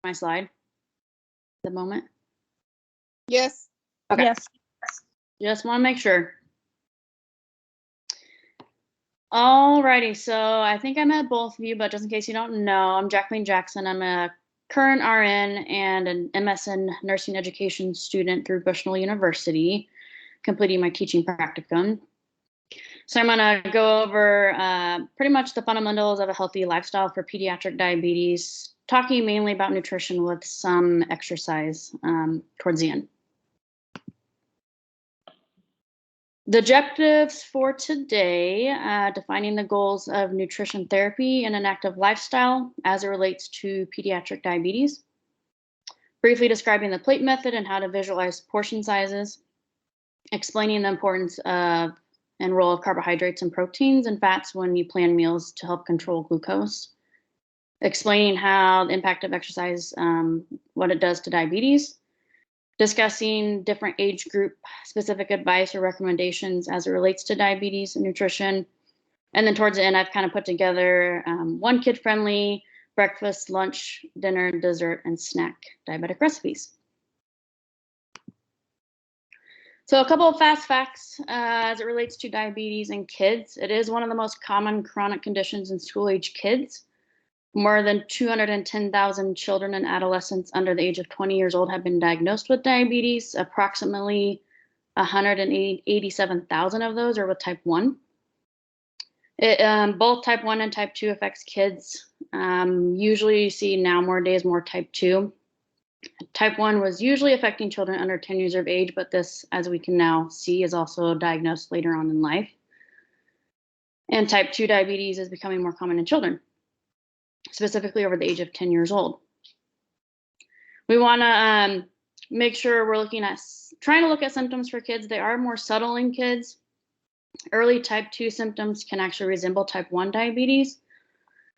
My slide at the moment. Yes. Okay. Yes. Just want to make sure. Alrighty, so I think I met both of you, but just in case you don't know, I'm Jacqueline Jackson. I'm a current RN and an MSN nursing education student through Bushnell University, completing my teaching practicum. So I'm going to go over pretty much the fundamentals of a healthy lifestyle for pediatric diabetes, talking mainly about nutrition with some exercise towards the end. The objectives for today, defining the goals of nutrition therapy and an active lifestyle as it relates to pediatric diabetes. Briefly describing the plate method and how to visualize portion sizes. Explaining the importance of and role of carbohydrates and proteins and fats when you plan meals to help control glucose. Explaining how the impact of exercise, what it does to diabetes. Discussing different age group specific advice or recommendations as it relates to diabetes and nutrition. And then towards the end, I've kind of put together one kid-friendly breakfast, lunch, dinner, dessert, and snack diabetic recipes. So a couple of fast facts as it relates to diabetes in kids. It is one of the most common chronic conditions in school-age kids. More than 210,000 children and adolescents under the age of 20 years old have been diagnosed with diabetes. Approximately 187,000 of those are with type 1. Both type 1 and type 2 affects kids. Usually you see nowadays more type 2. Type 1 was usually affecting children under 10 years of age, but this, as we can now see, is also diagnosed later on in life. And type 2 diabetes is becoming more common in children, specifically over the age of 10 years old. We want to make sure we're looking at trying to look at symptoms for kids. They are more subtle in kids. Early type 2 symptoms can actually resemble type 1 diabetes.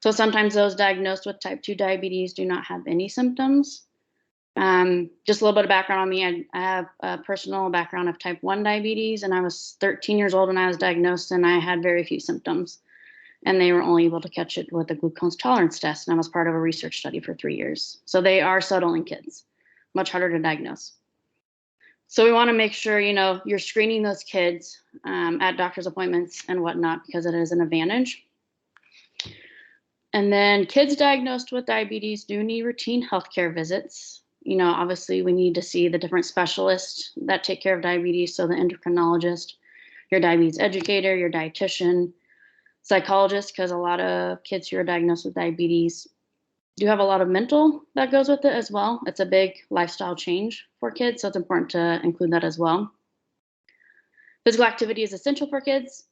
So sometimes those diagnosed with type 2 diabetes do not have any symptoms. Just a little bit of background on me. I have a personal background of type 1 diabetes, and I was 13 years old when I was diagnosed, and I had very few symptoms. And they were only able to catch it with a glucose tolerance test, and I was part of a research study for 3 years. So they are subtle in kids, much harder to diagnose. So we want to make sure, you're screening those kids at doctor's appointments and whatnot, because it is an advantage. And then kids diagnosed with diabetes do need routine healthcare visits. Obviously we need to see the different specialists that take care of diabetes. So the endocrinologist, your diabetes educator, your dietitian, psychologist, because a lot of kids who are diagnosed with diabetes do have a lot of mental that goes with it as well. It's a big lifestyle change for kids, so it's important to include that as well. Physical activity is essential for kids,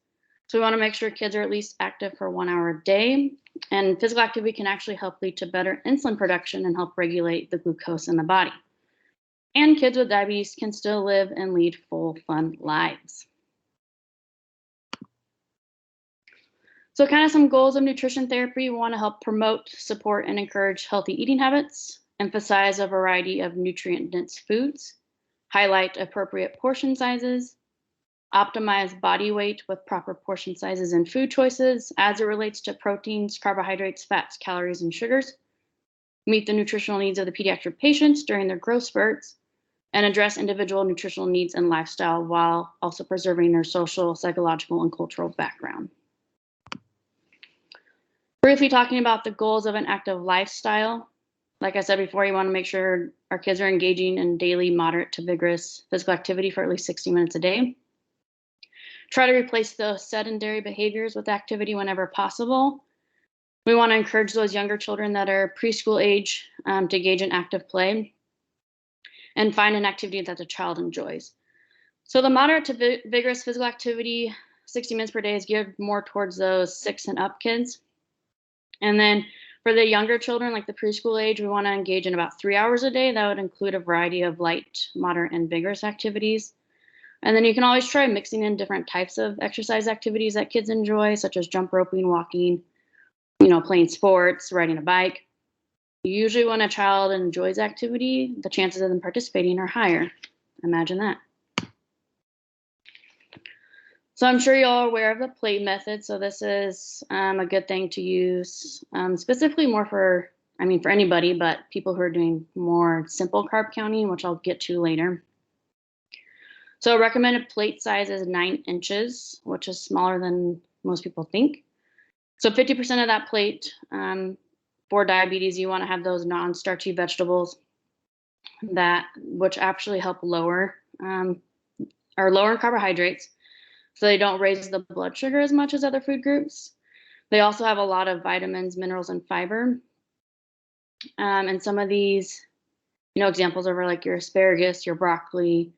so we want to make sure kids are at least active for 1 hour a day. And physical activity can actually help lead to better insulin production and help regulate the glucose in the body. And kids with diabetes can still live and lead full, fun lives. So kind of some goals of nutrition therapy. We want to help promote, support, and encourage healthy eating habits, emphasize a variety of nutrient-dense foods, highlight appropriate portion sizes, optimize body weight with proper portion sizes and food choices as it relates to proteins, carbohydrates, fats, calories, and sugars, meet the nutritional needs of the pediatric patients during their growth spurts, and address individual nutritional needs and lifestyle while also preserving their social, psychological, and cultural background. Briefly talking about the goals of an active lifestyle. Like I said before, you want to make sure our kids are engaging in daily moderate to vigorous physical activity for at least 60 minutes a day. Try to replace those sedentary behaviors with activity whenever possible. We want to encourage those younger children that are preschool age to engage in active play and find an activity that the child enjoys. So the moderate to vigorous physical activity, 60 minutes per day, is geared more towards those 6 and up kids. And then for the younger children, like the preschool age, we want to engage in about 3 hours a day. That would include a variety of light, moderate, and vigorous activities. And then you can always try mixing in different types of exercise activities that kids enjoy, such as jump roping, walking, playing sports, riding a bike. Usually when a child enjoys activity, the chances of them participating are higher. Imagine that. So I'm sure you're all aware of the plate method. So this is a good thing to use, specifically more for I mean, for anybody, but people who are doing more simple carb counting, which I'll get to later. So recommended plate size is 9 inches, which is smaller than most people think. So 50% of that plate for diabetes, you want to have those non-starchy vegetables which actually help lower lower carbohydrates, so they don't raise the blood sugar as much as other food groups. They also have a lot of vitamins, minerals, and fiber. And some of these, examples are like your asparagus, your broccoli,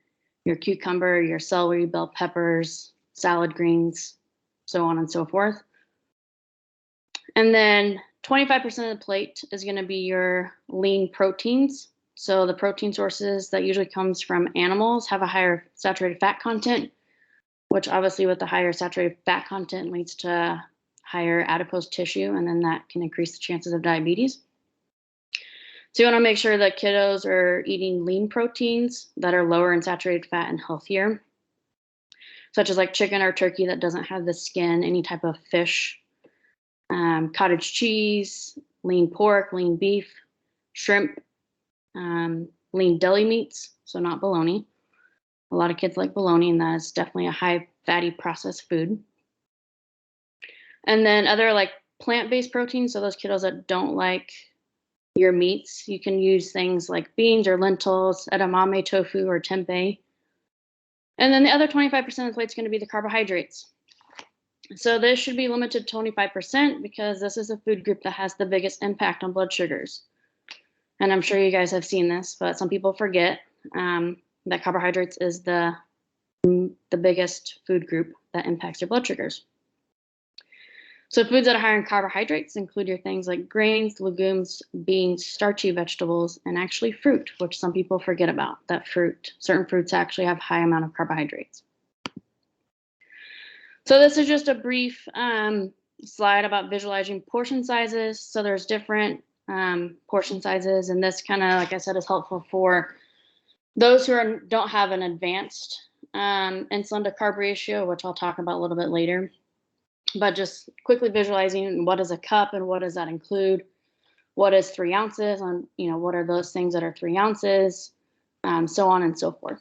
your cucumber, your celery, bell peppers, salad greens, so on and so forth. And then 25% of the plate is going to be your lean proteins. So the protein sources that usually comes from animals have a higher saturated fat content, which obviously with the higher saturated fat content leads to higher adipose tissue, and then that can increase the chances of diabetes. So you want to make sure that kiddos are eating lean proteins that are lower in saturated fat and healthier, such as like chicken or turkey that doesn't have the skin, any type of fish, cottage cheese, lean pork, lean beef, shrimp, lean deli meats, so not bologna. A lot of kids like bologna, and that is definitely a high fatty processed food. And then other like plant-based proteins, so those kiddos that don't like your meats, you can use things like beans or lentils, edamame tofu or tempeh. And then the other 25% of the plate is going to be the carbohydrates. So this should be limited to 25% because this is a food group that has the biggest impact on blood sugars. And I'm sure you guys have seen this, but some people forget that carbohydrates is the biggest food group that impacts your blood sugars. So foods that are higher in carbohydrates include your things like grains, legumes, beans, starchy vegetables, and actually fruit, which some people forget about, that certain fruits actually have high amount of carbohydrates. So this is just a brief slide about visualizing portion sizes. So there's different portion sizes, and this kind of, like I said, is helpful for those who don't have an advanced insulin to carb ratio, which I'll talk about a little bit later. But just quickly visualizing what is a cup and what does that include? What is 3 ounces? What are those things that are 3 ounces? So on and so forth.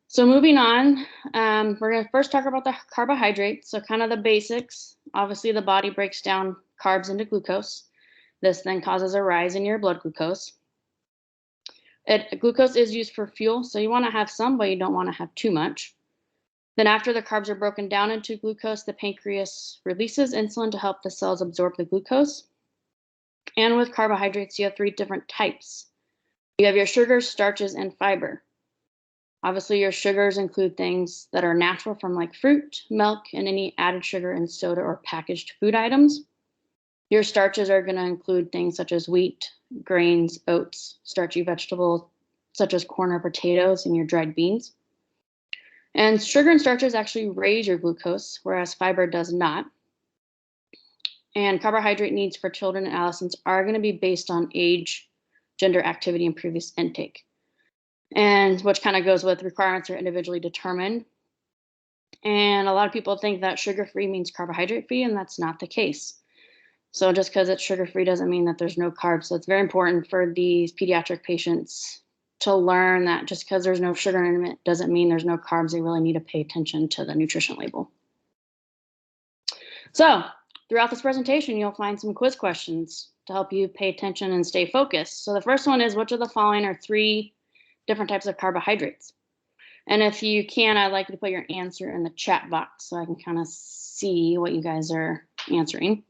So moving on, we're going to first talk about the carbohydrates. So kind of the basics. Obviously, the body breaks down carbs into glucose. This then causes a rise in your blood glucose. Glucose is used for fuel, so you want to have some, but you don't want to have too much. Then after the carbs are broken down into glucose, the pancreas releases insulin to help the cells absorb the glucose. And with carbohydrates, you have 3 different types. You have your sugars, starches, and fiber. Obviously, your sugars include things that are natural from like fruit, milk, and any added sugar in soda or packaged food items. Your starches are going to include things such as wheat, grains, oats, starchy vegetables, such as corn or potatoes, and your dried beans. And sugar and starches actually raise your glucose, whereas fiber does not. And carbohydrate needs for children and adolescents are going to be based on age, gender, activity, and previous intake. And which kind of goes with requirements are individually determined. And a lot of people think that sugar-free means carbohydrate-free, and that's not the case. So just because it's sugar-free doesn't mean that there's no carbs. So it's very important for these pediatric patients to learn that just because there's no sugar in it doesn't mean there's no carbs. They really need to pay attention to the nutrition label. So throughout this presentation, you'll find some quiz questions to help you pay attention and stay focused. So the first one is, which of the following are 3 different types of carbohydrates? And if you can, I'd like you to put your answer in the chat box so I can kind of see what you guys are answering.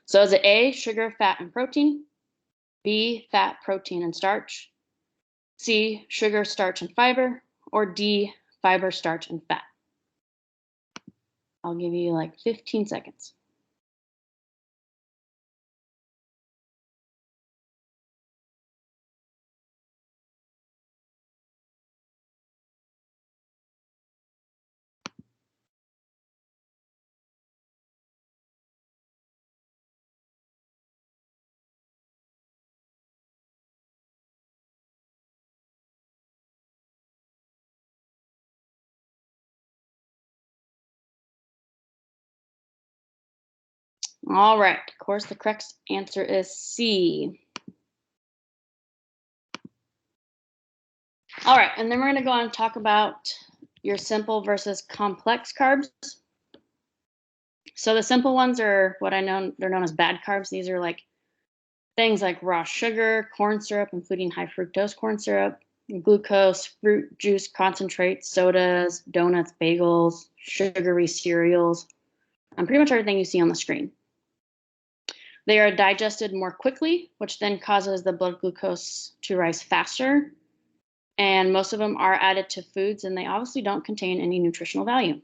So is it A, sugar, fat, and protein? B, fat, protein, and starch? C, sugar, starch, and fiber? Or D, fiber, starch, and fat? I'll give you like 15 seconds. All right, of course, the correct answer is C. All right, and then we're gonna go on and talk about your simple versus complex carbs. So the simple ones are what they're known as bad carbs. These are like things like raw sugar, corn syrup, including high fructose corn syrup, glucose, fruit juice concentrates, sodas, donuts, bagels, sugary cereals, and pretty much everything you see on the screen. They are digested more quickly, which then causes the blood glucose to rise faster. And most of them are added to foods, and they obviously don't contain any nutritional value.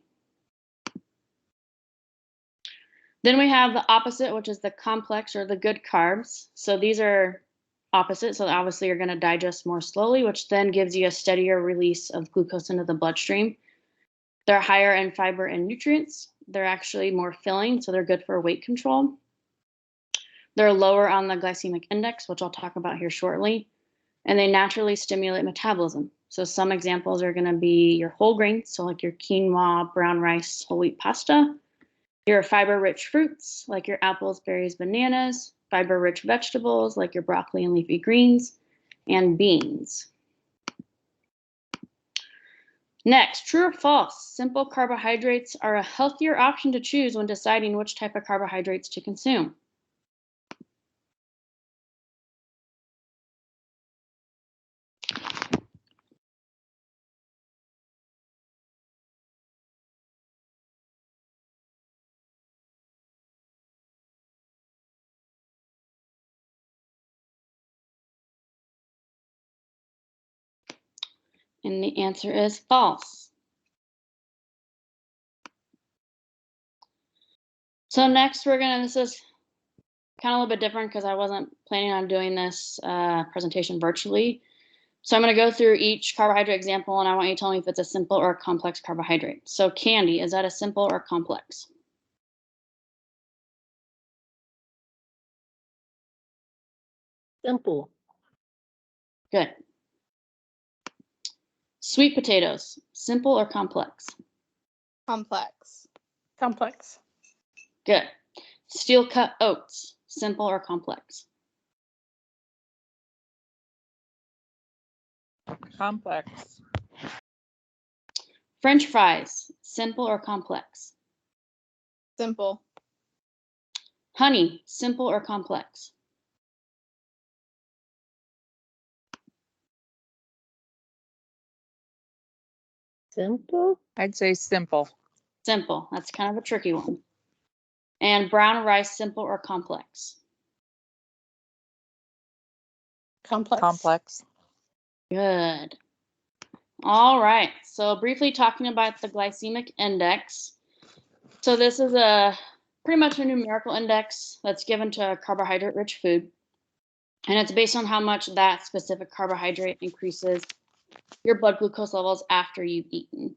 Then we have the opposite, which is the complex or the good carbs. So these are opposite. So obviously you're going to digest more slowly, which then gives you a steadier release of glucose into the bloodstream. They're higher in fiber and nutrients. They're actually more filling, so they're good for weight control. They're lower on the glycemic index, which I'll talk about here shortly. And they naturally stimulate metabolism. So some examples are going to be your whole grains, so like your quinoa, brown rice, whole wheat pasta. Your fiber-rich fruits, like your apples, berries, bananas, fiber-rich vegetables, like your broccoli and leafy greens, and beans. Next, true or false? Simple carbohydrates are a healthier option to choose when deciding which type of carbohydrates to consume. And the answer is false. So next this is kind of a little bit different because I wasn't planning on doing this presentation virtually. So I'm going to go through each carbohydrate example, and I want you to tell me if it's a simple or a complex carbohydrate. So candy, is that a simple or complex? Simple. Good. Sweet potatoes, simple or complex? Complex. Complex. Good. Steel cut oats, simple or complex? Complex. French fries, simple or complex? Simple. Honey, simple or complex? Simple. I'd say simple. Simple. That's kind of a tricky one. And brown rice, simple or complex? Complex. Complex. Good. All right. So briefly talking about the glycemic index. So this is pretty much a numerical index that's given to a carbohydrate-rich food. And it's based on how much that specific carbohydrate increases your blood glucose levels after you've eaten.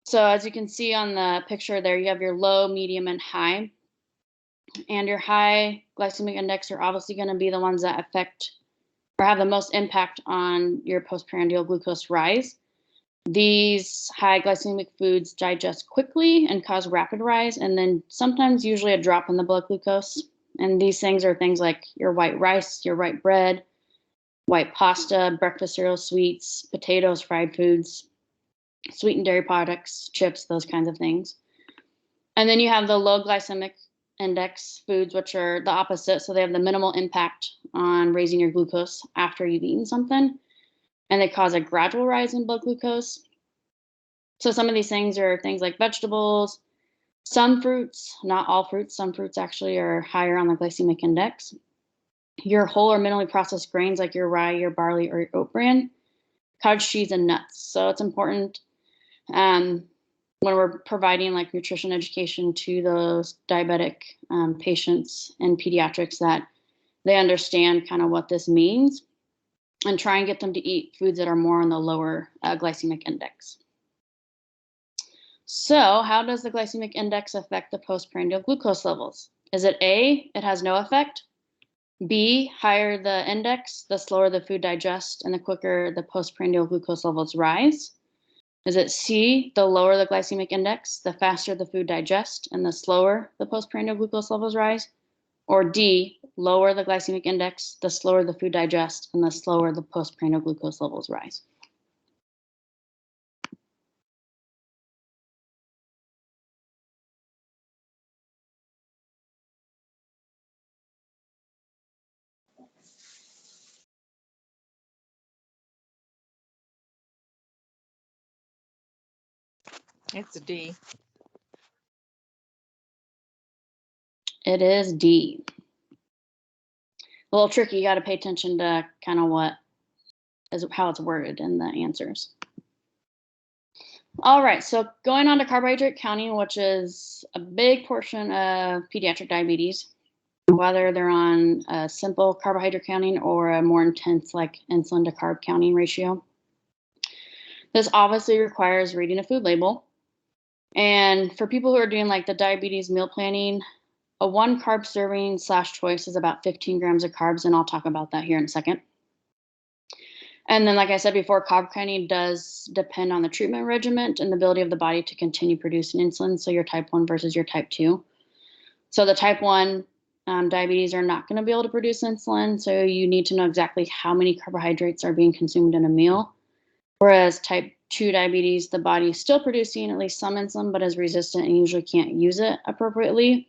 So as you can see on the picture there, you have your low, medium, and high. And your high glycemic index are obviously going to be the ones that affect or have the most impact on your postprandial glucose rise. These high glycemic foods digest quickly and cause rapid rise, and then sometimes usually a drop in the blood glucose. And these things are things like your white rice, your white bread, white pasta, breakfast cereal, sweets, potatoes, fried foods, sweetened dairy products, chips, those kinds of things. And then you have the low glycemic index foods, which are the opposite. So they have the minimal impact on raising your glucose after you've eaten something, and they cause a gradual rise in blood glucose. So some of these things are things like vegetables, some fruits, not all fruits, some fruits actually are higher on the glycemic index. Your whole or minimally processed grains like your rye, your barley, or your oat bran, cottage cheese, and nuts. So it's important when we're providing like nutrition education to those diabetic patients in pediatrics that they understand kind of what this means and try and get them to eat foods that are more on the lower glycemic index. So how does the glycemic index affect the postprandial glucose levels? Is it A, it has no effect? B, higher the index, the slower the food digests and the quicker the postprandial glucose levels rise? Is it C, the lower the glycemic index, the faster the food digests and the slower the postprandial glucose levels rise? Or D, lower the glycemic index, the slower the food digests and the slower the postprandial glucose levels rise? It's a D. It is D. A little tricky. You got to pay attention to kind of how it's worded in the answers. All right, so going on to carbohydrate counting, which is a big portion of pediatric diabetes, whether they're on a simple carbohydrate counting or a more intense like insulin to carb counting ratio. This obviously requires reading a food label. And for people who are doing like the diabetes meal planning, a 1 carb serving / choice is about 15 grams of carbs, and I'll talk about that here in a second. And then, like I said before, carb counting does depend on the treatment regimen and the ability of the body to continue producing insulin, so your type 1 versus your type 2. So the type 1 diabetes are not going to be able to produce insulin, so you need to know exactly how many carbohydrates are being consumed in a meal. Whereas type 2 diabetes, the body is still producing at least some insulin, but is resistant and usually can't use it appropriately.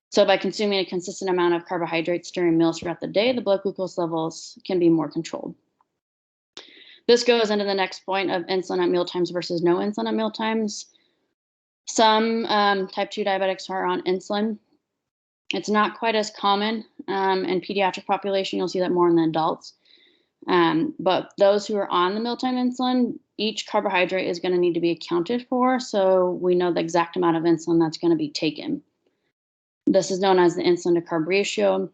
So by consuming a consistent amount of carbohydrates during meals throughout the day, the blood glucose levels can be more controlled. This goes into the next point of insulin at mealtimes versus no insulin at mealtimes. Some type 2 diabetics are on insulin. It's not quite as common in pediatric population. You'll see that more in the adults. But those who are on the mealtime insulin, each carbohydrate is going to need to be accounted for, so we know the exact amount of insulin that's going to be taken. This is known as the insulin to carb ratio,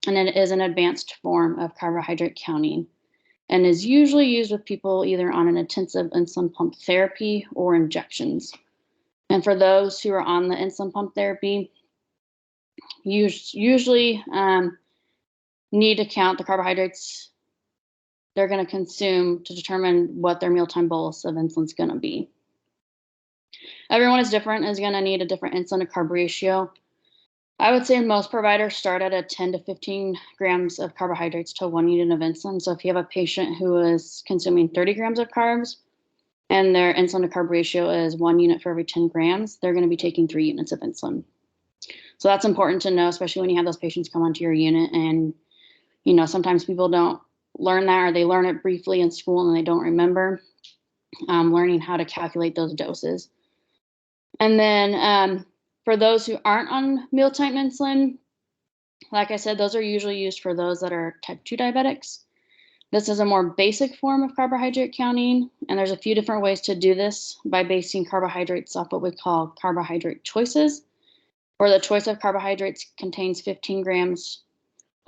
and it is an advanced form of carbohydrate counting and is usually used with people either on an intensive insulin pump therapy or injections. And for those who are on the insulin pump therapy, usually need to count the carbohydrates they're going to consume to determine what their mealtime bolus of insulin is going to be. Everyone is different, is going to need a different insulin to carb ratio. I would say most providers start at a 10 to 15 grams of carbohydrates to 1 unit of insulin. So if you have a patient who is consuming 30 grams of carbs and their insulin to carb ratio is 1 unit for every 10 grams, they're going to be taking 3 units of insulin. So that's important to know, especially when you have those patients come onto your unit. And, you know, sometimes people don't learn that, or they learn it briefly in school and they don't remember learning how to calculate those doses. And then for those who aren't on mealtime insulin, like I said, those are usually used for those that are type 2 diabetics. This is a more basic form of carbohydrate counting, and there's a few different ways to do this by basing carbohydrates off what we call carbohydrate choices, where the choice of carbohydrates contains 15 grams,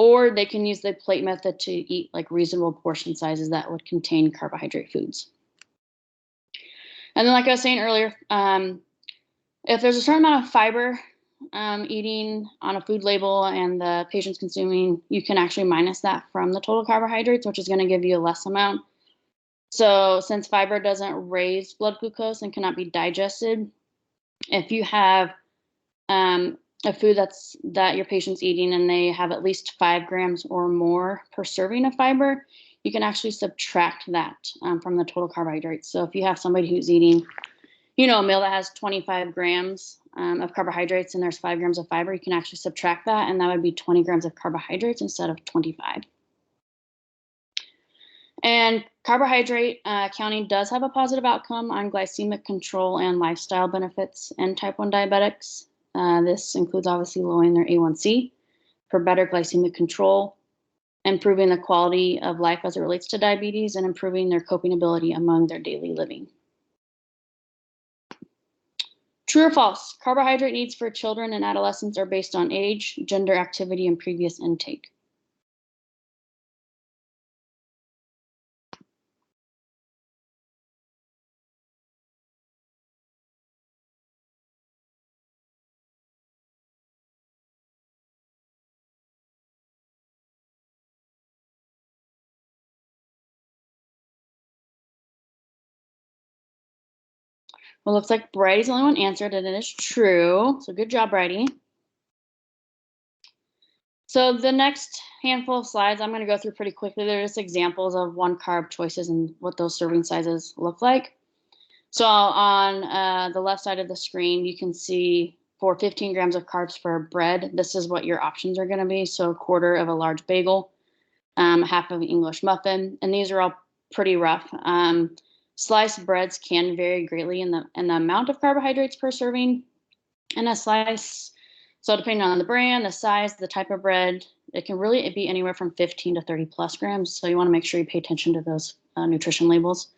or they can use the plate method to eat like reasonable portion sizes that would contain carbohydrate foods. And then, like I was saying earlier, if there's a certain amount of fiber eating on a food label and the patient's consuming, you can actually minus that from the total carbohydrates, which is going to give you a less amount. So since fiber doesn't raise blood glucose and cannot be digested, if you have a food that your patient's eating and they have at least 5 grams or more per serving of fiber, you can actually subtract that from the total carbohydrates. So if you have somebody who's eating, you know, a meal that has 25 grams of carbohydrates and there's 5 grams of fiber, you can actually subtract that, and that would be 20 grams of carbohydrates instead of 25. And carbohydrate counting does have a positive outcome on glycemic control and lifestyle benefits in type 1 diabetics. This includes obviously lowering their A1C for better glycemic control, improving the quality of life as it relates to diabetes, and improving their coping ability among their daily living. True or false? Carbohydrate needs for children and adolescents are based on age, gender, activity, and previous intake. Well, looks like Bridie's the only one answered, and it is true. So good job, Bridie. So the next handful of slides, I'm going to go through pretty quickly. They're just examples of one carb choices and what those serving sizes look like. So on the left side of the screen, you can see for 15 grams of carbs for bread, this is what your options are going to be. So a quarter of a large bagel, half of an English muffin, and these are all pretty rough. Sliced breads can vary greatly in the amount of carbohydrates per serving. And a slice, so depending on the brand, the size, the type of bread, it can really be anywhere from 15 to 30 plus grams. So you want to make sure you pay attention to those nutrition labels.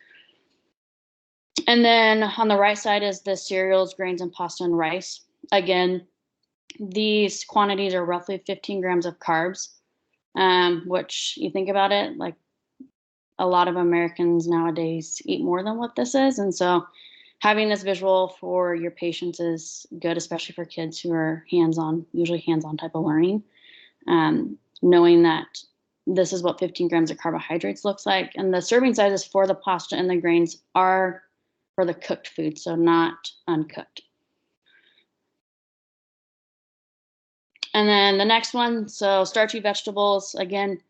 And then on the right side is the cereals, grains, and pasta and rice. Again, these quantities are roughly 15 grams of carbs, which you think about it, like a lot of Americans nowadays eat more than what this is. And so having this visual for your patients is good, especially for kids who are hands-on, usually hands-on type of learning. Knowing that this is what 15 grams of carbohydrates looks like. And the serving sizes for the pasta and the grains are for the cooked food, so not uncooked. And then the next one, so starchy vegetables, again,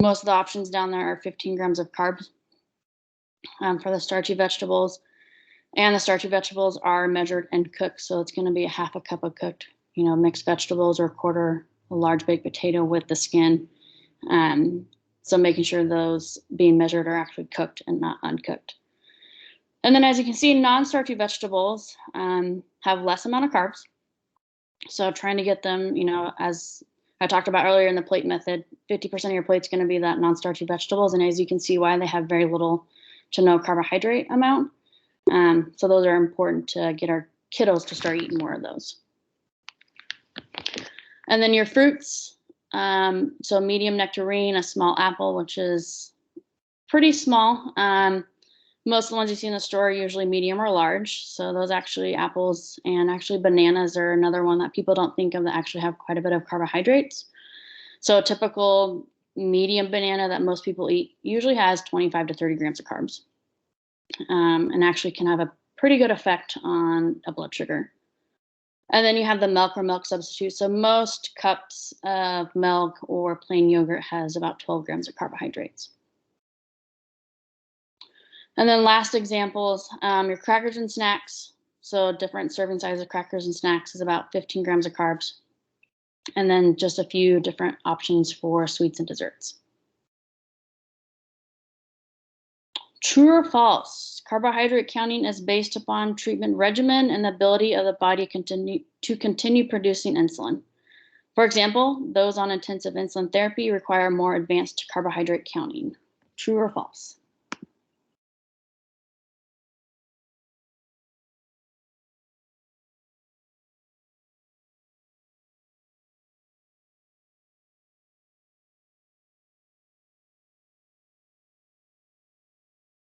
most of the options down there are 15 grams of carbs for the starchy vegetables. And the starchy vegetables are measured and cooked, so it's going to be a half a cup of cooked, mixed vegetables or a large baked potato with the skin. So making sure those being measured are actually cooked and not uncooked. And then as you can see, non-starchy vegetables have less amount of carbs. So trying to get them, as I talked about earlier in the plate method, 50% of your plate's going to be that non-starchy vegetables. And as you can see why they have very little to no carbohydrate amount. So those are important to get our kiddos to start eating more of those. And then your fruits, so medium nectarine, a small apple, which is pretty small. Most of the ones you see in the store are usually medium or large. So those actually apples and actually bananas are another one that people don't think of that actually have quite a bit of carbohydrates. So a typical medium banana that most people eat usually has 25 to 30 grams of carbs. And actually can have a pretty good effect on a blood sugar. And then you have the milk or milk substitute. So most cups of milk or plain yogurt has about 12 grams of carbohydrates. And then last examples, your crackers and snacks. So different serving size of crackers and snacks is about 15 grams of carbs. And then just a few different options for sweets and desserts. True or false? Carbohydrate counting is based upon treatment regimen and the ability of the body to continue producing insulin. For example, those on intensive insulin therapy require more advanced carbohydrate counting. True or false?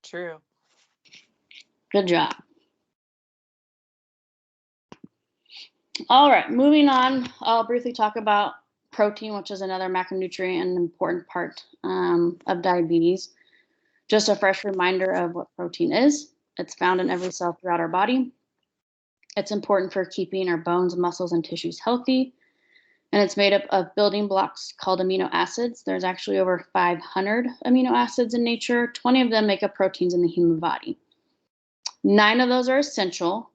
True. Good job. All right, moving on, I'll briefly talk about protein, which is another macronutrient and an important part of diabetes. Just a fresh reminder of what protein is. It's found in every cell throughout our body. It's important for keeping our bones, muscles, and tissues healthy. And it's made up of building blocks called amino acids. There's actually over 500 amino acids in nature. 20 of them make up proteins in the human body. 9 of those are essential,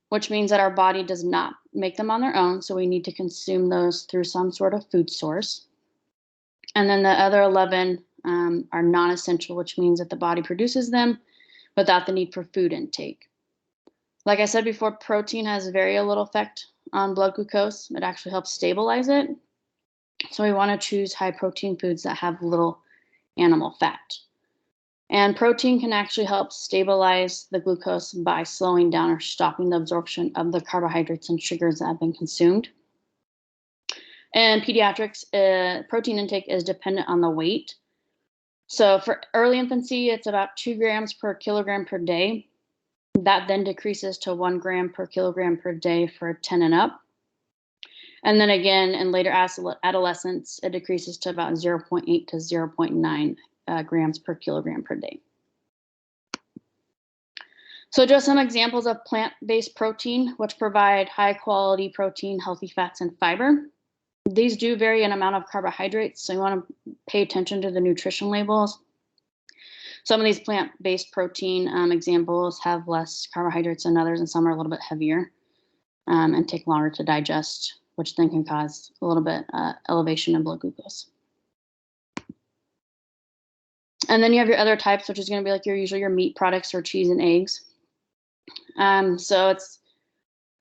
which means that our body does not make them on their own. So we need to consume those through some sort of food source. And then the other 11 are non-essential, which means that the body produces them without the need for food intake. Like I said before, protein has very little effect on blood glucose. It actually helps stabilize it. So we want to choose high protein foods that have little animal fat. And protein can actually help stabilize the glucose by slowing down or stopping the absorption of the carbohydrates and sugars that have been consumed. And pediatrics, protein intake is dependent on the weight. So for early infancy, it's about 2 grams per kilogram per day. That then decreases to 1 gram per kilogram per day for 10 and up. And then again, in later adolescence, it decreases to about 0.8 to 0.9 grams per kilogram per day. So just some examples of plant-based protein, which provide high-quality protein, healthy fats, and fiber. These do vary in amount of carbohydrates, so you want to pay attention to the nutrition labels. Some of these plant-based protein examples have less carbohydrates than others, and some are a little bit heavier and take longer to digest, which then can cause a little bit elevation in blood glucose. And then you have your other types, which is going to be like usually your meat products or cheese and eggs. So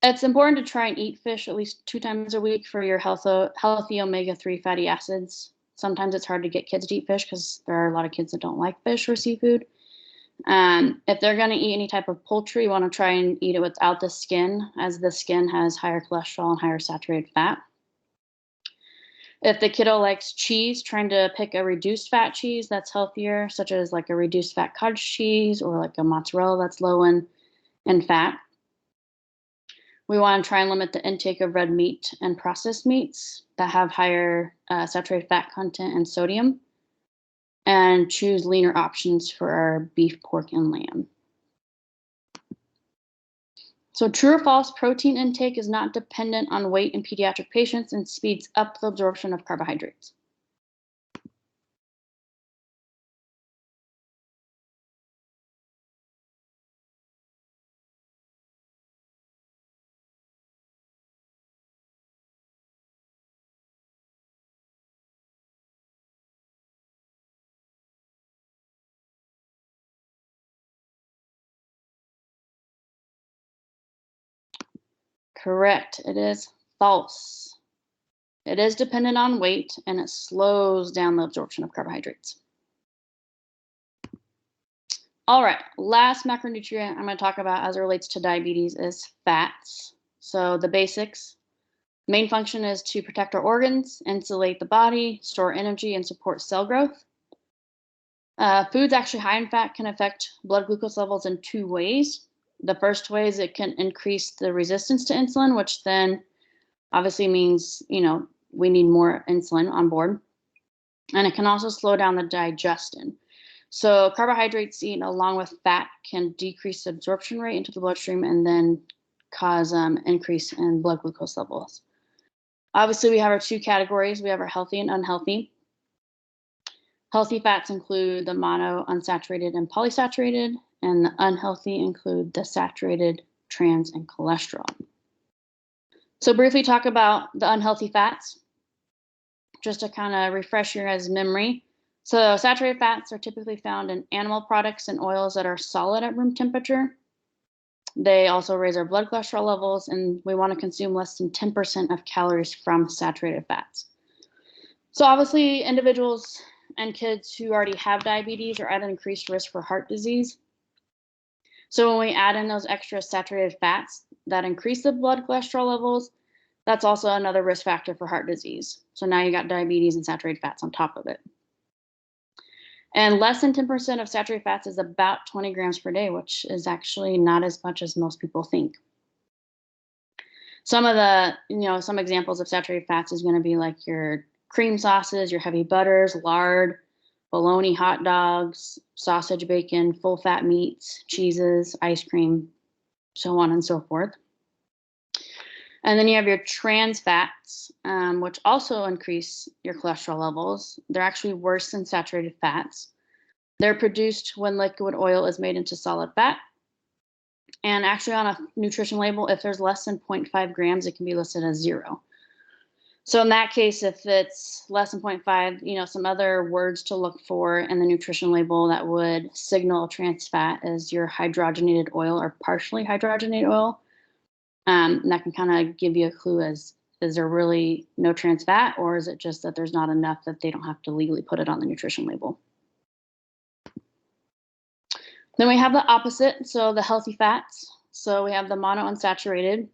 it's important to try and eat fish at least 2 times a week for your healthy omega-3 fatty acids. Sometimes it's hard to get kids to eat fish because there are a lot of kids that don't like fish or seafood. If they're going to eat any type of poultry, you want to try and eat it without the skin, as the skin has higher cholesterol and higher saturated fat. If the kiddo likes cheese, trying to pick a reduced fat cheese that's healthier, such as like a reduced fat cottage cheese or like a mozzarella that's low in fat. We want to try and limit the intake of red meat and processed meats that have higher saturated fat content and sodium, and choose leaner options for our beef, pork, and lamb. So true or false, protein intake is not dependent on weight in pediatric patients and speeds up the absorption of carbohydrates. Correct, it is false. It is dependent on weight and it slows down the absorption of carbohydrates. All right, last macronutrient I'm going to talk about as it relates to diabetes is fats. So the basics. Main function is to protect our organs, insulate the body, store energy, and support cell growth. Foods actually high in fat can affect blood glucose levels in 2 ways. The first way is it can increase the resistance to insulin, which then obviously means, we need more insulin on board. And it can also slow down the digestion. So carbohydrates eaten along with fat can decrease the absorption rate into the bloodstream and then cause increase in blood glucose levels. Obviously, we have our 2 categories. We have our healthy and unhealthy. Healthy fats include the mono, unsaturated, and polysaturated, and the unhealthy include the saturated, trans, and cholesterol. So briefly talk about the unhealthy fats, just to kind of refresh your guys' memory. So saturated fats are typically found in animal products and oils that are solid at room temperature. They also raise our blood cholesterol levels, and we want to consume less than 10% of calories from saturated fats. So obviously, individuals and kids who already have diabetes are at an increased risk for heart disease. So when we add in those extra saturated fats that increase the blood cholesterol levels, that's also another risk factor for heart disease. So now you got diabetes and saturated fats on top of it. And less than 10% of saturated fats is about 20 grams per day, which is actually not as much as most people think. Some of the, some examples of saturated fats is going to be like your cream sauces, your heavy butters, lard, bologna hot dogs, sausage, bacon, full fat meats, cheeses, ice cream, so on and so forth. And then you have your trans fats, which also increase your cholesterol levels. They're actually worse than saturated fats. They're produced when liquid oil is made into solid fat. And actually on a nutrition label, if there's less than 0.5 grams, it can be listed as 0. So in that case, if it's less than 0.5, some other words to look for in the nutrition label that would signal trans fat is your hydrogenated oil or partially hydrogenated oil. And that can kind of give you a clue as, is there really no trans fat, or is it just that there's not enough that they don't have to legally put it on the nutrition label? Then we have the opposite, so the healthy fats. So we have the monounsaturated,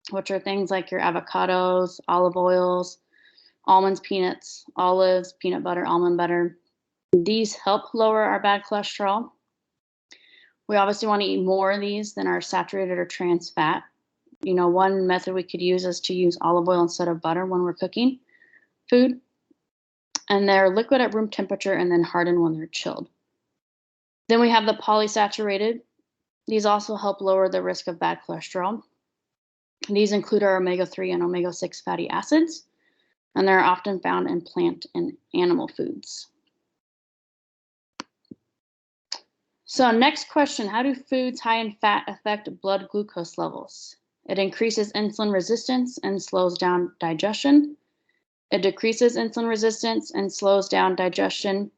which are things like your avocados, olive oils, almonds, peanuts, olives, peanut butter, almond butter. These help lower our bad cholesterol. We obviously want to eat more of these than our saturated or trans fat. One method we could use is to use olive oil instead of butter when we're cooking food. And they're liquid at room temperature and then harden when they're chilled. Then we have the polysaturated. These also help lower the risk of bad cholesterol. These include our omega-3 and omega-6 fatty acids, and they're often found in plant and animal foods. So next question, how do foods high in fat affect blood glucose levels? It increases insulin resistance and slows down digestion. It decreases insulin resistance and slows down digestion.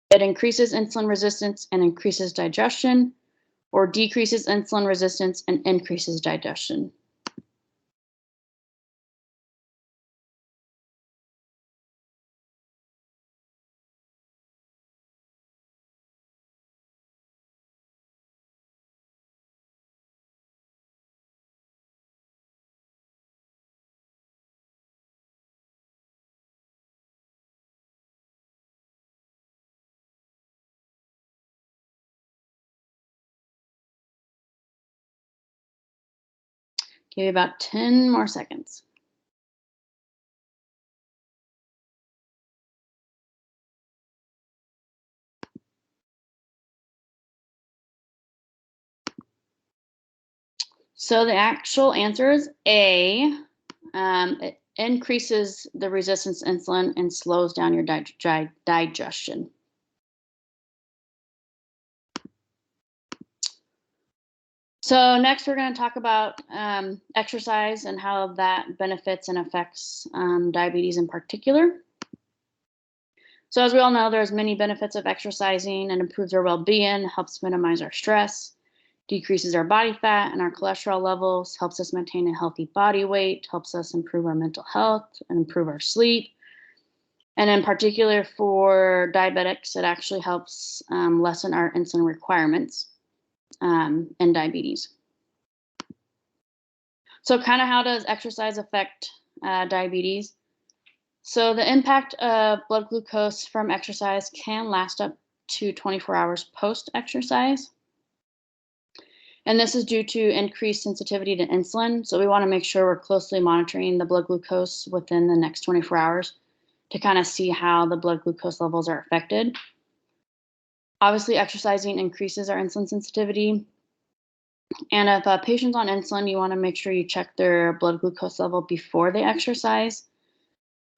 It increases insulin resistance and increases digestion, or decreases insulin resistance and increases digestion. Give you about 10 more seconds. So the actual answer is A. It increases the resistance to insulin and slows down your digestion. So next we're going to talk about exercise and how that benefits and affects diabetes in particular. So as we all know, there's many benefits of exercising and improves our well-being, helps minimize our stress, decreases our body fat and our cholesterol levels, helps us maintain a healthy body weight, helps us improve our mental health and improve our sleep. And in particular for diabetics, it actually helps lessen our insulin requirements in diabetes. So kind of how does exercise affect diabetes? So the impact of blood glucose from exercise can last up to 24 hours post-exercise. And this is due to increased sensitivity to insulin. So we want to make sure we're closely monitoring the blood glucose within the next 24 hours to kind of see how the blood glucose levels are affected. Obviously, exercising increases our insulin sensitivity. And if a patient's on insulin, you want to make sure you check their blood glucose level before they exercise.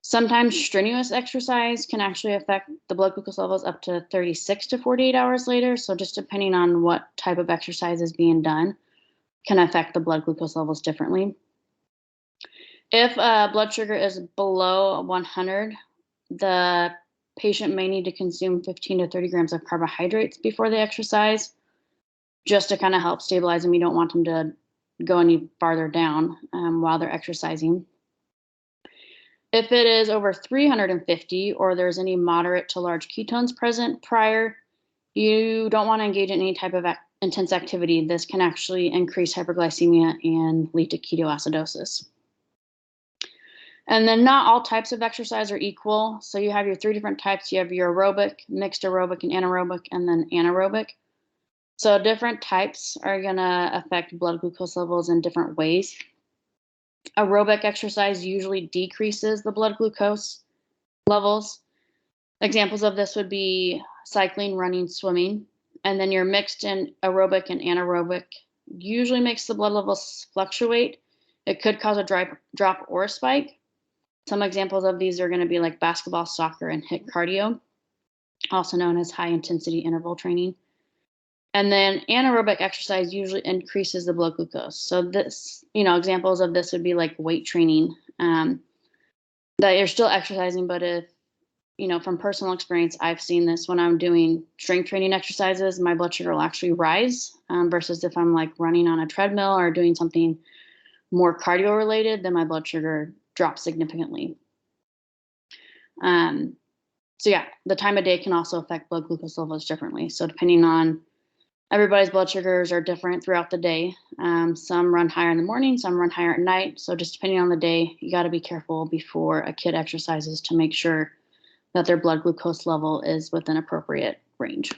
Sometimes strenuous exercise can actually affect the blood glucose levels up to 36 to 48 hours later. So just depending on what type of exercise is being done can affect the blood glucose levels differently. If blood sugar is below 100, the patient may need to consume 15 to 30 grams of carbohydrates before they exercise, just to kind of help stabilize them. You don't want them to go any farther down while they're exercising. If it is over 350 or there's any moderate to large ketones present prior, you don't want to engage in any type of intense activity. This can actually increase hyperglycemia and lead to ketoacidosis. And then not all types of exercise are equal. So you have your 3 different types. You have your aerobic, mixed aerobic, and anaerobic, and then anaerobic. So different types are going to affect blood glucose levels in different ways. Aerobic exercise usually decreases the blood glucose levels. Examples of this would be cycling, running, swimming. And then your mixed in aerobic and anaerobic usually makes the blood levels fluctuate. It could cause a drop or a spike. Some examples of these are going to be like basketball, soccer, and HIIT cardio, also known as high intensity interval training. And then anaerobic exercise usually increases the blood glucose. So this, examples of this would be like weight training, that you're still exercising, but if, from personal experience, I've seen this when I'm doing strength training exercises, my blood sugar will actually rise versus if I'm like running on a treadmill or doing something more cardio related, then my blood sugar drops significantly. So yeah, the time of day can also affect blood glucose levels differently. So depending on everybody's blood sugars are different throughout the day. Some run higher in the morning, some run higher at night. So just depending on the day, you got to be careful before a kid exercises to make sure that their blood glucose level is within appropriate range.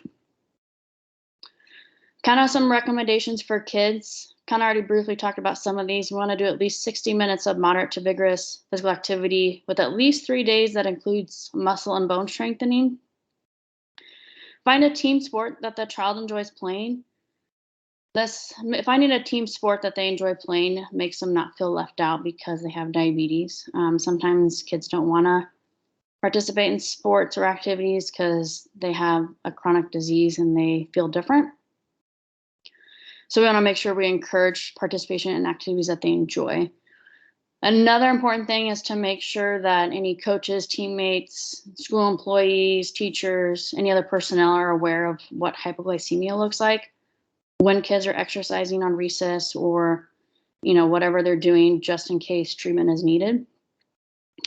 Kind of some recommendations for kids. Kind of already briefly talked about some of these. We want to do at least 60 minutes of moderate to vigorous physical activity with at least 3 days that includes muscle and bone strengthening. Find a team sport that the child enjoys playing. Finding a team sport that they enjoy playing makes them not feel left out because they have diabetes. Sometimes kids don't want to participate in sports or activities because they have a chronic disease and they feel different. So we want to make sure we encourage participation in activities that they enjoy. Another important thing is to make sure that any coaches, teammates, school employees, teachers, any other personnel are aware of what hypoglycemia looks like when kids are exercising on recess or, whatever they're doing, just in case treatment is needed.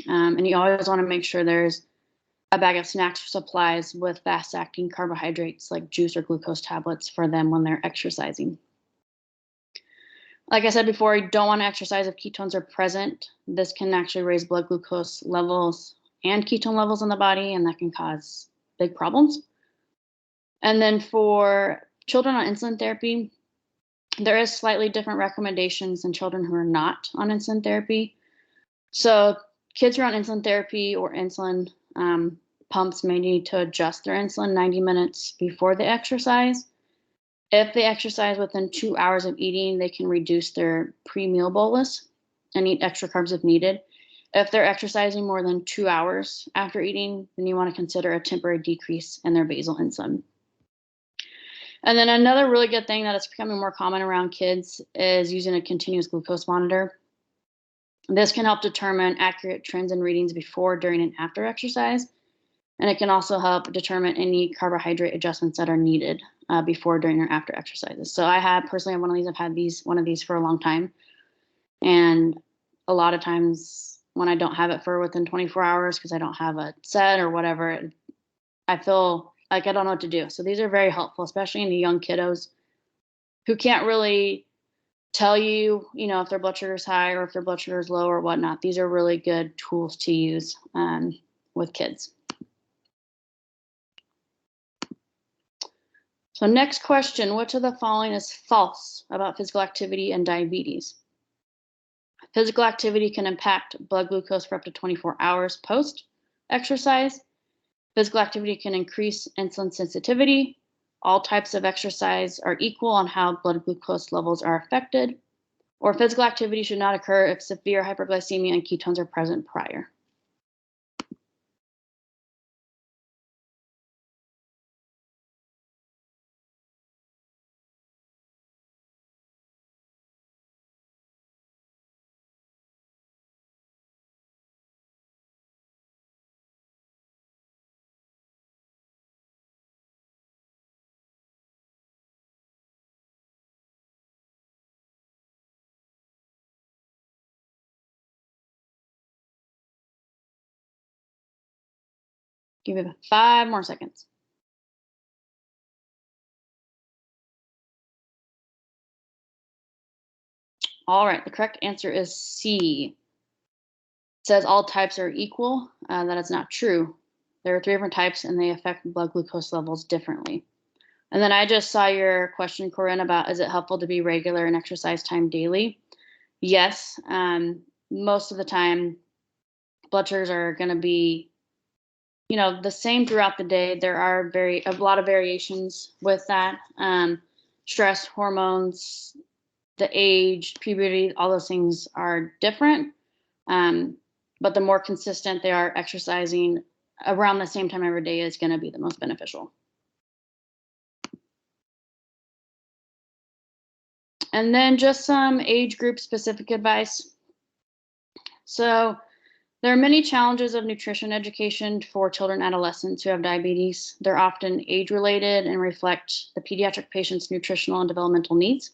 And you always want to make sure there's a bag of snacks or supplies with fast-acting carbohydrates like juice or glucose tablets for them when they're exercising. Like I said before, you don't want to exercise if ketones are present. This can actually raise blood glucose levels and ketone levels in the body, and that can cause big problems. And then for children on insulin therapy, there is slightly different recommendations than children who are not on insulin therapy. So kids who are on insulin therapy or insulin pumps may need to adjust their insulin 90 minutes before they exercise. If they exercise within 2 hours of eating, they can reduce their pre-meal bolus and eat extra carbs if needed. If they're exercising more than 2 hours after eating, then you want to consider a temporary decrease in their basal insulin. And then another really good thing that is becoming more common around kids is using a continuous glucose monitor. This can help determine accurate trends and readings before, during, and after exercise. And it can also help determine any carbohydrate adjustments that are needed before, during, or after exercises. So I personally have one of these. I've had one of these for a long time. And a lot of times when I don't have it for within 24 hours because I don't have a set or whatever, I feel like I don't know what to do. So these are very helpful, especially in the young kiddos who can't really tell you, if their blood sugar is high or if their blood sugar is low or whatnot. These are really good tools to use with kids. So next question, which of the following is false about physical activity and diabetes? Physical activity can impact blood glucose for up to 24 hours post-exercise. Physical activity can increase insulin sensitivity. All types of exercise are equal on how blood glucose levels are affected. Or physical activity should not occur if severe hyperglycemia and ketones are present prior. Give it 5 more seconds. All right, the correct answer is C. It says all types are equal. That is not true. There are 3 different types and they affect blood glucose levels differently. And then I just saw your question, Corinne, about is it helpful to be regular and exercise time daily? Yes. Most of the time, blood sugars are going to be, the same throughout the day. There are a lot of variations with that. Stress, hormones, the age, puberty, all those things are different. But the more consistent they are, exercising around the same time every day is going to be the most beneficial. And then just some age group specific advice. So there are many challenges of nutrition education for children and adolescents who have diabetes. They're often age related and reflect the pediatric patient's nutritional and developmental needs.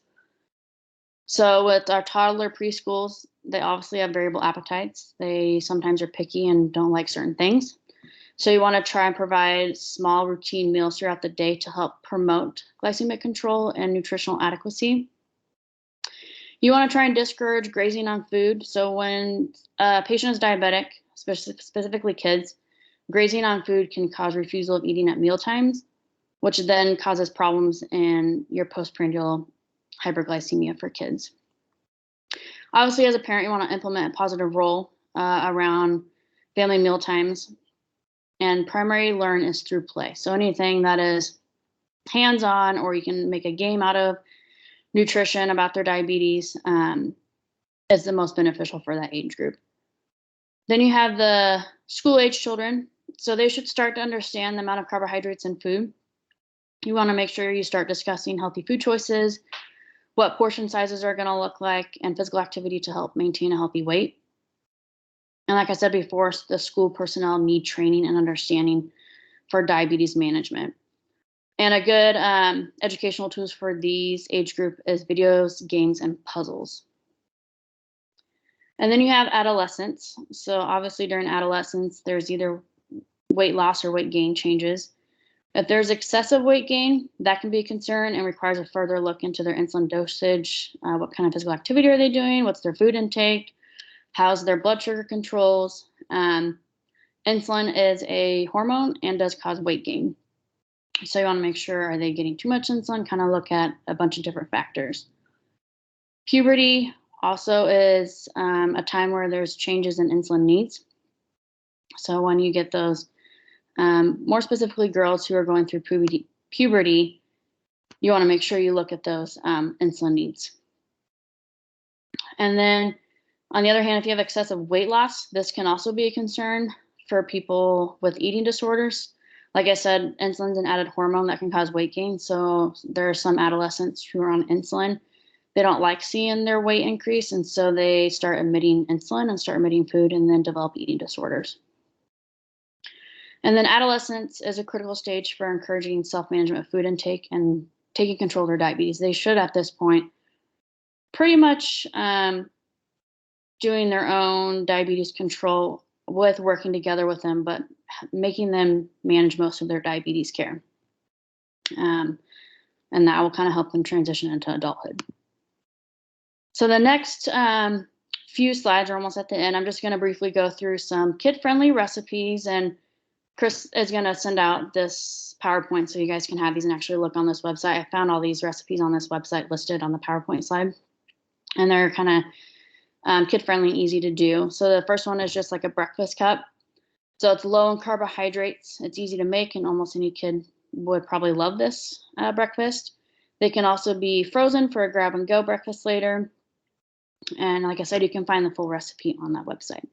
So with our toddler preschools, they obviously have variable appetites. They sometimes are picky and don't like certain things. So you want to try and provide small routine meals throughout the day to help promote glycemic control and nutritional adequacy. You want to try and discourage grazing on food. So when a patient is diabetic, specifically kids, grazing on food can cause refusal of eating at meal times, which then causes problems in your postprandial hyperglycemia for kids. Obviously, as a parent, you want to implement a positive role around family meal times. And primary learn is through play. So anything that is hands-on or you can make a game out of, nutrition, about their diabetes, is the most beneficial for that age group. Then you have the school-age children. So they should start to understand the amount of carbohydrates in food. You want to make sure you start discussing healthy food choices, what portion sizes are going to look like, and physical activity to help maintain a healthy weight. And like I said before, the school personnel need training and understanding for diabetes management. And a good educational tools for these age group is videos, games, and puzzles. And then you have adolescents. So obviously during adolescence, there's either weight loss or weight gain changes. If there's excessive weight gain, that can be a concern and requires a further look into their insulin dosage. What kind of physical activity are they doing? What's their food intake? How's their blood sugar controls? Insulin is a hormone and does cause weight gain. So you want to make sure, are they getting too much insulin? Kind of look at a bunch of different factors. Puberty also is a time where there's changes in insulin needs. So when you get those, more specifically girls who are going through puberty, you want to make sure you look at those insulin needs. And then on the other hand, if you have excessive weight loss, this can also be a concern for people with eating disorders. Like I said, insulin's an added hormone that can cause weight gain. So there are some adolescents who are on insulin. They don't like seeing their weight increase, and so they start emitting insulin and start emitting food and then develop eating disorders. And then adolescence is a critical stage for encouraging self-management of food intake and taking control of their diabetes. They should, at this point, pretty much doing their own diabetes control with working together with them, but making them manage most of their diabetes care. And that will kind of help them transition into adulthood. So the next few slides are almost at the end. I'm just going to briefly go through some kid-friendly recipes, and Chris is going to send out this PowerPoint so you guys can have these and actually look on this website. I found all these recipes on this website listed on the PowerPoint slide, and they're kind of kid-friendly and easy to do. So the first one is just like a breakfast cup. So it's low in carbohydrates. It's easy to make, and almost any kid would probably love this breakfast. They can also be frozen for a grab-and-go breakfast later. And like I said, you can find the full recipe on that website.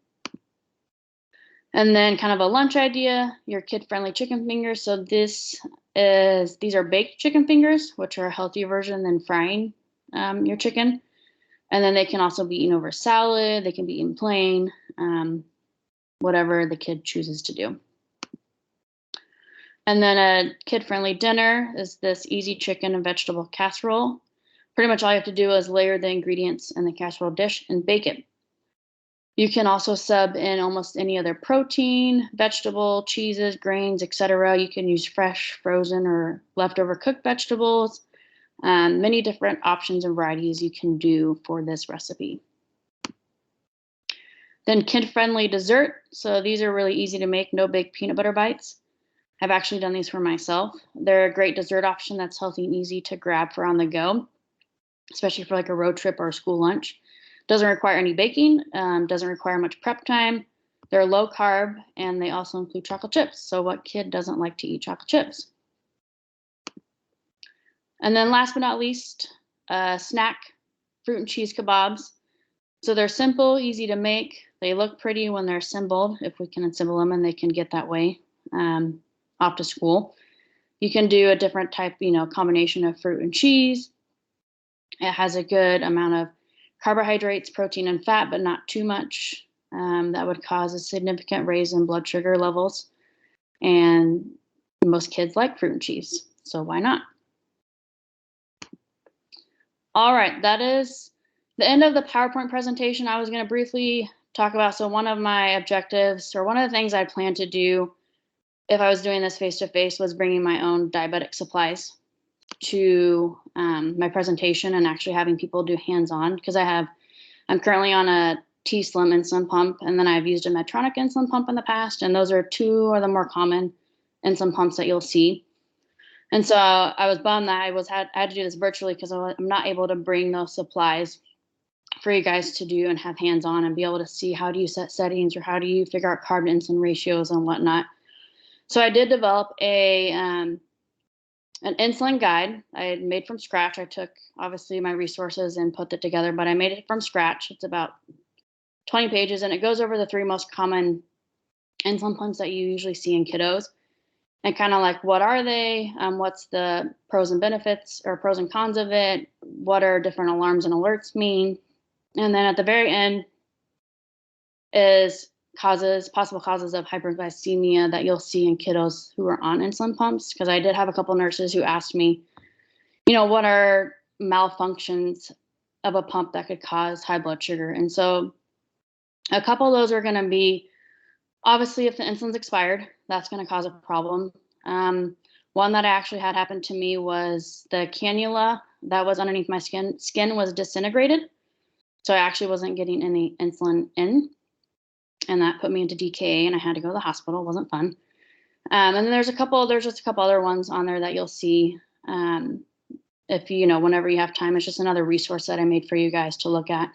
And then kind of a lunch idea, your kid-friendly chicken fingers. So these are baked chicken fingers, which are a healthier version than frying your chicken. And then they can also be eaten over salad. They can be eaten plain, whatever the kid chooses to do. And then a kid-friendly dinner is this easy chicken and vegetable casserole. Pretty much all you have to do is layer the ingredients in the casserole dish and bake it. You can also sub in almost any other protein, vegetable, cheeses, grains, etc. You can use fresh, frozen, or leftover cooked vegetables. Many different options and varieties you can do for this recipe. Then kid-friendly dessert. So these are really easy to make, no big peanut butter bites. I've actually done these for myself. They're a great dessert option that's healthy and easy to grab for on the go, especially for like a road trip or a school lunch. Doesn't require any baking, doesn't require much prep time. They're low carb, and they also include chocolate chips. So what kid doesn't like to eat chocolate chips? And then last but not least, snack, fruit and cheese kebabs. So they're simple, easy to make. They look pretty when they're assembled, if we can assemble them and they can get that way off to school. You can do a different type, combination of fruit and cheese. It has a good amount of carbohydrates, protein, and fat, but not too much. That would cause a significant raise in blood sugar levels. And most kids like fruit and cheese, so why not? All right, that is the end of the PowerPoint presentation. I was going to briefly talk about, so one of my objectives, or one of the things I plan to do if I was doing this face-to-face, was bringing my own diabetic supplies to my presentation and actually having people do hands-on, because I'm currently on a T-Slim insulin pump, and then I've used a Medtronic insulin pump in the past, and those are two of the more common insulin pumps that you'll see. And so I was bummed that I had to do this virtually, because I'm not able to bring those supplies for you guys to do and have hands-on and be able to see how do you set settings or how do you figure out carb to insulin ratios and whatnot. So I did develop a an insulin guide I had made from scratch. I took obviously my resources and put it together, but I made it from scratch. It's about 20 pages and it goes over the 3 most common insulin pumps that you usually see in kiddos and kind of like what are they, what's the pros and benefits or pros and cons of it, what are different alarms and alerts mean, and then at the very end is possible causes of hyperglycemia that you'll see in kiddos who are on insulin pumps. Because I did have a couple nurses who asked me, what are malfunctions of a pump that could cause high blood sugar? And so a couple of those are going to be, obviously, if the insulin's expired, that's going to cause a problem. One that I actually had happen to me was the cannula that was underneath my skin was disintegrated. So I actually wasn't getting any insulin in. And that put me into DKA and I had to go to the hospital. It wasn't fun. And then there's just a couple other ones on there that you'll see. If whenever you have time, it's just another resource that I made for you guys to look at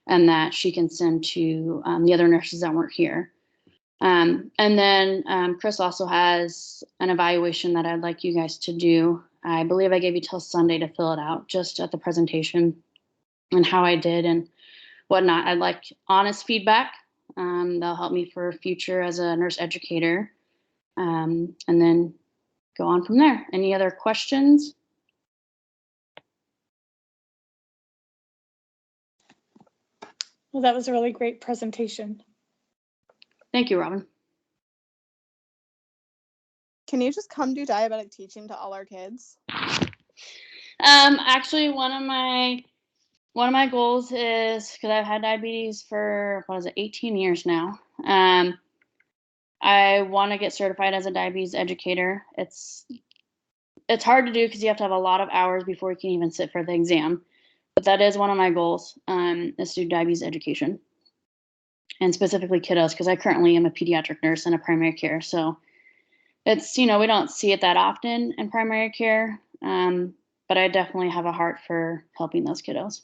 and that she can send to the other nurses that weren't here. And then Chris also has an evaluation that I'd like you guys to do. I believe I gave you till Sunday to fill it out just at the presentation and how I did and whatnot. I'd like honest feedback. That'll help me for future as a nurse educator. And then go on from there. Any other questions? Well, that was a really great presentation. Thank you, Robin. Can you just come do diabetic teaching to all our kids? Actually, one of my goals is, because I've had diabetes for 18 years now. I want to get certified as a diabetes educator. It's hard to do because you have to have a lot of hours before you can even sit for the exam. But that is one of my goals, is to do diabetes education. And specifically kiddos, because I currently am a pediatric nurse in a primary care. So it's, we don't see it that often in primary care. But I definitely have a heart for helping those kiddos.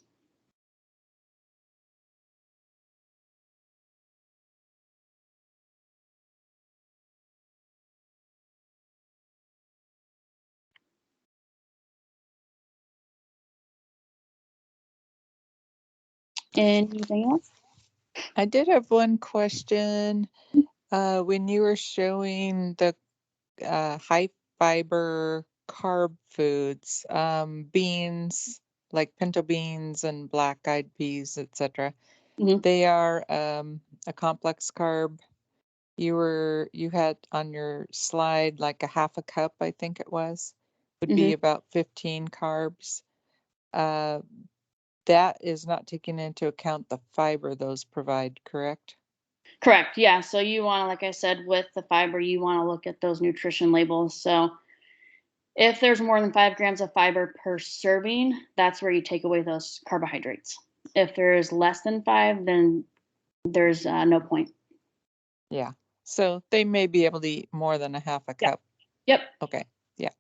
Anything else? I did have one question. When you were showing the high fiber carb foods, beans, like pinto beans and black eyed peas, etc. Mhm. They are a complex carb. You had on your slide like a half a cup, I think it was, would be about 15 carbs. That is not taking into account the fiber those provide, correct? Correct. Yeah. So you want to, like I said, with the fiber, you want to look at those nutrition labels. So if there's more than 5 grams of fiber per serving, that's where you take away those carbohydrates. If there's less than 5, then there's no point. Yeah. So they may be able to eat more than a half a cup. Yep. Okay. Yeah.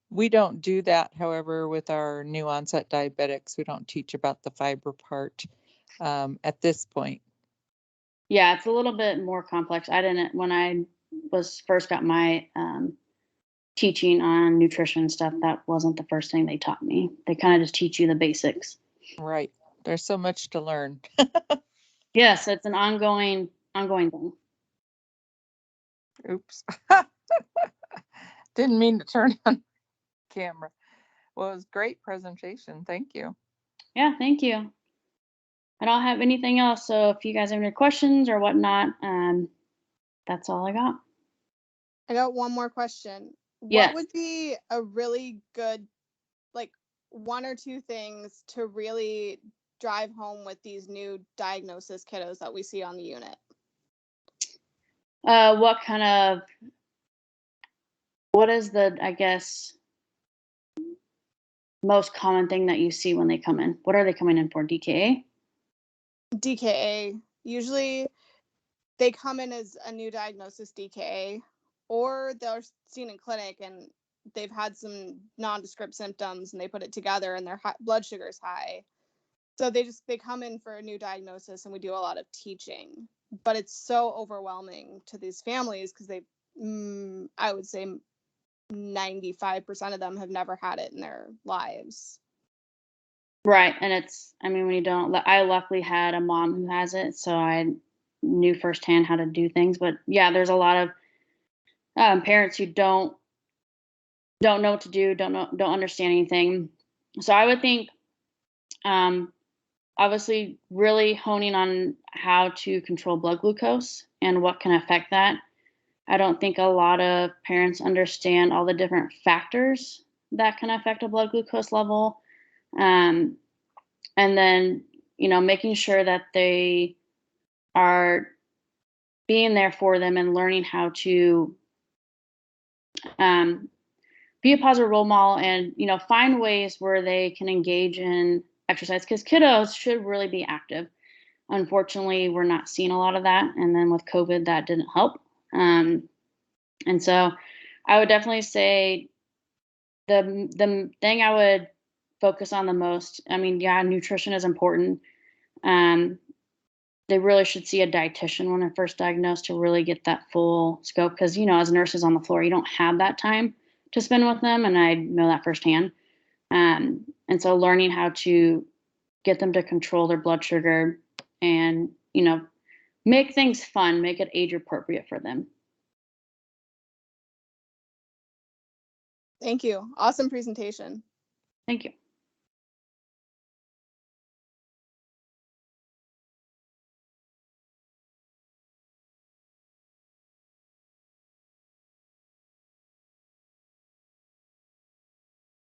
We don't do that, however, with our new onset diabetics. We don't teach about the fiber part at this point. Yeah, it's a little bit more complex. I didn't, when I was first got my teaching on nutrition stuff, that wasn't the first thing they taught me. They kind of just teach you the basics. Right. There's so much to learn. Yes, it's an ongoing thing. Oops. Didn't mean to turn on camera. Well, it was a great presentation. Thank you. Yeah, thank you. I don't have anything else. So if you guys have any questions or whatnot, that's all I got. I got one more question. Yes. What would be a really good, like, 1 or 2 things to really drive home with these new diagnosis kiddos that we see on the unit? What is the, I guess, most common thing that you see when they come in? What are they coming in for? DKA? DKA. Usually they come in as a new diagnosis DKA, or they're seen in clinic and they've had some nondescript symptoms and they put it together and their blood sugar is high. So they come in for a new diagnosis and we do a lot of teaching. But it's so overwhelming to these families because I would say 95% of them have never had it in their lives. Right. And it's, I mean, when you don't, I luckily had a mom who has it, so I knew firsthand how to do things. But yeah, there's a lot of parents who don't know what to do, don't understand anything. So I would think, obviously, really honing on how to control blood glucose and what can affect that. I don't think a lot of parents understand all the different factors that can affect a blood glucose level. Um, and then, making sure that they are being there for them and learning how to um, be a positive role model and, find ways where they can engage in exercise because kiddos should really be active. Unfortunately, we're not seeing a lot of that. And then with COVID, that didn't help. And so I would definitely say the thing I would focus on the most, I mean, yeah, nutrition is important. They really should see a dietitian when they're first diagnosed to really get that full scope because, as nurses on the floor, you don't have that time to spend with them. And I know that firsthand. And so learning how to get them to control their blood sugar and, make things fun, make it age appropriate for them. Thank you. Awesome presentation. Thank you.